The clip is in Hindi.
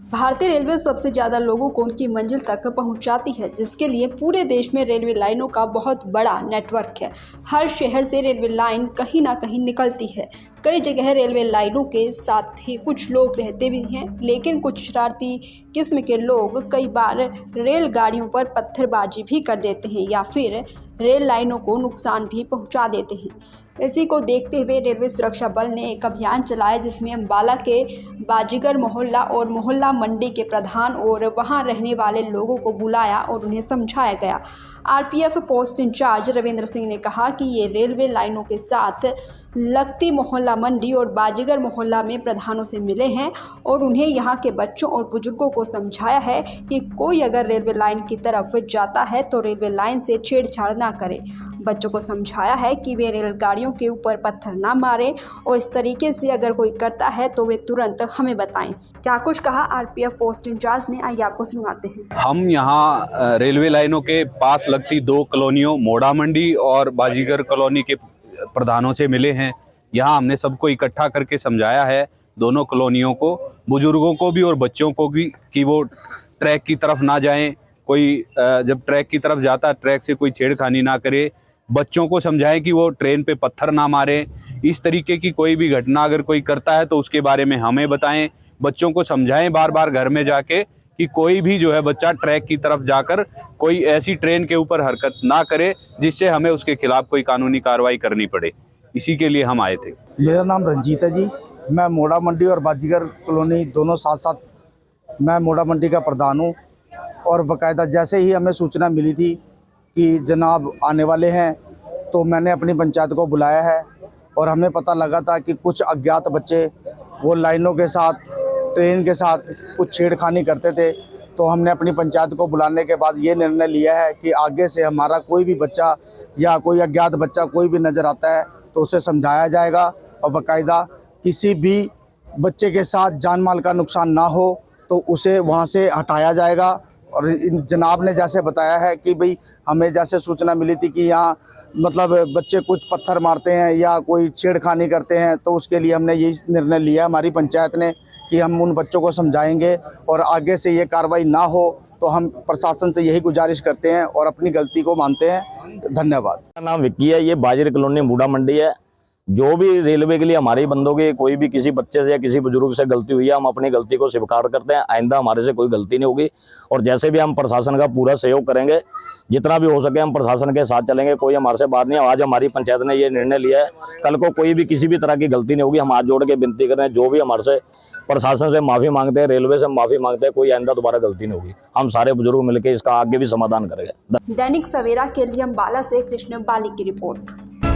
भारतीय रेलवे सबसे ज़्यादा लोगों को उनकी मंजिल तक पहुंचाती है, जिसके लिए पूरे देश में रेलवे लाइनों का बहुत बड़ा नेटवर्क है। हर शहर से रेलवे लाइन कहीं ना कहीं निकलती है। कई जगह रेलवे लाइनों के साथ ही कुछ लोग रहते भी हैं, लेकिन कुछ शरारती किस्म के लोग कई बार रेलगाड़ियों पर पत्थरबाजी भी कर देते हैं या फिर रेल लाइनों को नुकसान भी पहुंचा देते हैं। इसी को देखते हुए रेलवे सुरक्षा बल ने एक अभियान चलाया, जिसमें अम्बाला के बाजीगर मोहल्ला और मोहल्ला मंडी के प्रधान और वहां रहने वाले लोगों को बुलाया और उन्हें समझाया गया। RPF post in charge Ravindra Singh ने कहा कि ये रेलवे लाइनों के साथ लगती मोहल्ला मंडी और बाजीगर मोहल्ला में प्रधानों से मिले हैं और उन्हें यहाँ के बच्चों और बुजुर्गों को समझाया है कि कोई अगर रेलवे लाइन की तरफ जाता है तो रेलवे लाइन से छेड़छाड़ ना करे। बच्चों को समझाया है कि वे रेलगाड़ियों के ऊपर पत्थर ना मारें और इस तरीके से अगर कोई करता है तो वे तुरंत हमें बताएं। क्या कुछ कहा आरपीएफ पोस्ट इंचार्ज ने, आइए आपको सुनवाते हैं। हम यहाँ रेलवे लाइनों के पास लगती 2 कॉलोनियों मोड़ा मंडी और बाजीगर कॉलोनी के प्रधानों से मिले हैं। यहाँ हमने सबको इकट्ठा करके समझाया है, दोनों कॉलोनियों को, बुजुर्गों को भी और बच्चों को भी, कि वो ट्रैक की तरफ ना जाएं। कोई जब ट्रैक की तरफ जाता है ट्रैक से कोई छेड़खानी ना करे। बच्चों को समझाएं कि वो ट्रेन पे पत्थर ना मारें। इस तरीके की कोई भी घटना अगर कोई करता है तो उसके बारे में हमें बताएं। बच्चों को समझाएं बार बार घर में जाके कि कोई भी जो है बच्चा ट्रैक की तरफ जाकर कोई ऐसी ट्रेन के ऊपर हरकत ना करे जिससे हमें उसके खिलाफ कोई कानूनी कार्रवाई करनी पड़े। इसी के लिए हम आए थे। मेरा नाम रंजीत है जी। मैं मोड़ा मंडी और बाजीगर कॉलोनी दोनों साथ साथ मैं मोड़ा मंडी का प्रधान हूँ। और बाकायदा जैसे ही हमें सूचना मिली थी कि जनाब आने वाले हैं तो मैंने अपनी पंचायत को बुलाया है और हमें पता लगा था कि कुछ अज्ञात बच्चे वो लाइनों के साथ ट्रेन के साथ कुछ छेड़खानी करते थे। तो हमने अपनी पंचायत को बुलाने के बाद ये निर्णय लिया है कि आगे से हमारा कोई भी बच्चा या कोई अज्ञात बच्चा कोई भी नज़र आता है तो उसे समझाया जाएगा और बाकायदा किसी भी बच्चे के साथ जान माल का नुकसान ना हो तो उसे वहाँ से हटाया जाएगा। और जनाब ने जैसे बताया है कि भाई हमें जैसे सूचना मिली थी कि यहाँ मतलब बच्चे कुछ पत्थर मारते हैं या कोई छेड़खानी करते हैं, तो उसके लिए हमने यही निर्णय लिया हमारी पंचायत ने कि हम उन बच्चों को समझाएंगे और आगे से ये कार्रवाई ना हो तो हम प्रशासन से यही गुजारिश करते हैं और अपनी गलती को मानते हैं। धन्यवाद। मेरा नाम विक्की है। ये बाजीगर कॉलोनी मोड़ा मंडी है। जो भी रेलवे के लिए हमारे बंदों के कोई भी किसी बच्चे से या किसी बुजुर्ग से गलती हुई है, हम अपनी गलती को स्वीकार करते हैं। आइंदा हमारे से कोई गलती नहीं होगी और जैसे भी हम प्रशासन का पूरा सहयोग करेंगे, जितना भी हो सके हम प्रशासन के साथ चलेंगे। कोई हमारे से बात नहीं है। आज हमारी पंचायत ने ये निर्णय लिया है, कल को कोई भी किसी भी तरह की गलती नहीं होगी। हम हाथ जोड़ के विनती कर रहे हैं, जो भी हमारे से प्रशासन से माफ़ी मांगते हैं, रेलवे से माफ़ी मांगते हैं, कोई आइंदा दोबारा गलती नहीं होगी। हम सारे बुजुर्ग मिलकर इसका आगे भी समाधान करेंगे। दैनिक सवेरा के लिए अम्बाला से कृष्ण बाली की रिपोर्ट।